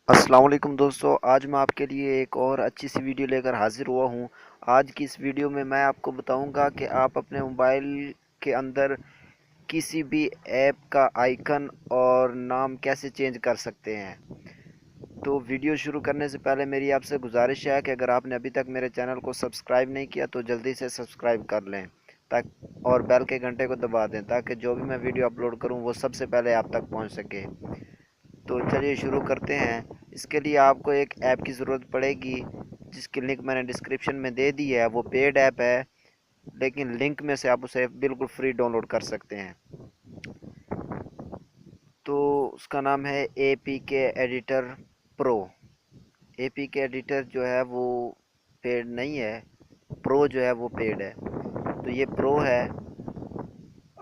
अस्सलाम वालेकुम दोस्तों, आज मैं आपके लिए एक और अच्छी सी वीडियो लेकर हाजिर हुआ हूँ। आज की इस वीडियो में मैं आपको बताऊंगा कि आप अपने मोबाइल के अंदर किसी भी ऐप का आइकन और नाम कैसे चेंज कर सकते हैं। तो वीडियो शुरू करने से पहले मेरी आपसे गुजारिश है कि अगर आपने अभी तक मेरे चैनल को सब्सक्राइब नहीं किया तो जल्दी से सब्सक्राइब कर लें ताकि और बेल के घंटे को दबा दें ताकि जो भी मैं वीडियो अपलोड करूँ वो सबसे पहले आप तक पहुँच सके। तो चलिए शुरू करते हैं। इसके लिए आपको एक ऐप की ज़रूरत पड़ेगी जिसकी लिंक मैंने डिस्क्रिप्शन में दे दी है। वो पेड ऐप है लेकिन लिंक में से आप उसे बिल्कुल फ्री डाउनलोड कर सकते हैं। तो उसका नाम है ए पी के एडिटर प्रो। ए पी के एडिटर जो है वो पेड नहीं है, प्रो जो है वो पेड है। तो ये प्रो है,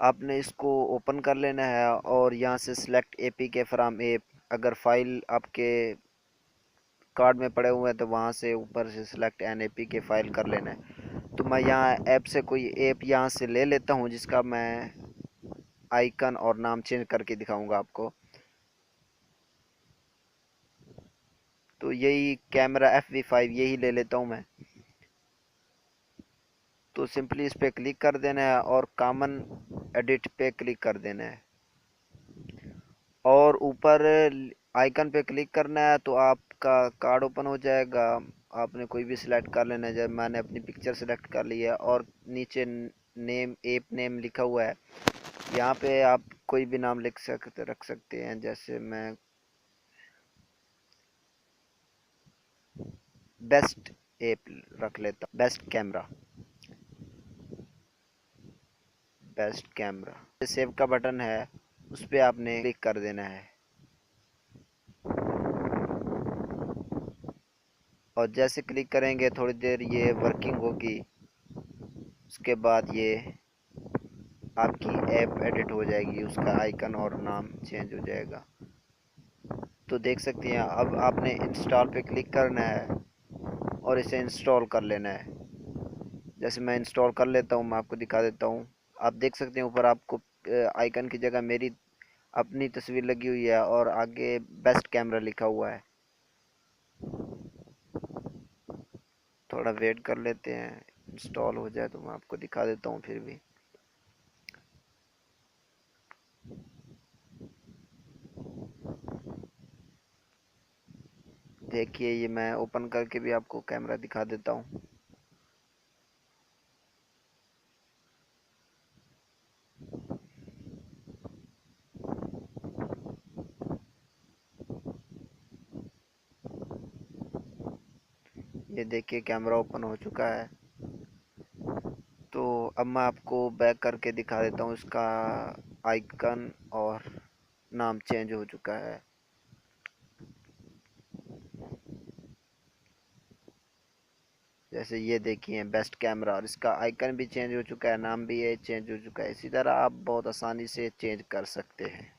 आपने इसको ओपन कर लेना है और यहाँ से सिलेक्ट ए पी के फ्राम ऐप। अगर फाइल आपके कार्ड में पड़े हुए हैं तो वहाँ से ऊपर से सिलेक्ट एन ए पी के फाइल कर लेना है। तो मैं यहाँ ऐप से कोई ऐप यहाँ से ले लेता हूँ जिसका मैं आइकन और नाम चेंज करके दिखाऊंगा आपको। तो यही कैमरा FV5 यही ले लेता हूँ मैं। तो सिंपली इस पे क्लिक कर देना है और कॉमन एडिट पे क्लिक कर देना है और ऊपर आइकन पे क्लिक करना है तो आपका कार्ड ओपन हो जाएगा। आपने कोई भी सिलेक्ट कर लेना है, जब मैंने अपनी पिक्चर सेलेक्ट कर ली है और नीचे नेम ऐप नेम लिखा हुआ है। यहाँ पे आप कोई भी नाम रख सकते हैं, जैसे मैं बेस्ट ऐप रख लेता हूँ, बेस्ट कैमरा। सेव का बटन है उस पर आपने क्लिक कर देना है और जैसे क्लिक करेंगे थोड़ी देर ये वर्किंग होगी। उसके बाद ये आपकी ऐप एडिट हो जाएगी, उसका आइकन और नाम चेंज हो जाएगा। तो देख सकते हैं अब आपने इंस्टॉल पे क्लिक करना है और इसे इंस्टॉल कर लेना है। जैसे मैं इंस्टॉल कर लेता हूँ, मैं आपको दिखा देता हूँ। आप देख सकते हैं ऊपर आपको आइकन की जगह मेरी अपनी तस्वीर लगी हुई है और आगे बेस्ट कैमरा लिखा हुआ है। थोड़ा वेट कर लेते हैं, इंस्टॉल हो जाए तो मैं आपको दिखा देता हूँ फिर भी। देखिए ये मैं ओपन करके भी आपको कैमरा दिखा देता हूँ। ये देखिए कैमरा ओपन हो चुका है। तो अब मैं आपको बैक करके दिखा देता हूँ, इसका आइकन और नाम चेंज हो चुका है। जैसे ये देखिए बेस्ट कैमरा, और इसका आइकन भी चेंज हो चुका है, नाम भी ये चेंज हो चुका है। इसी तरह आप बहुत आसानी से चेंज कर सकते हैं।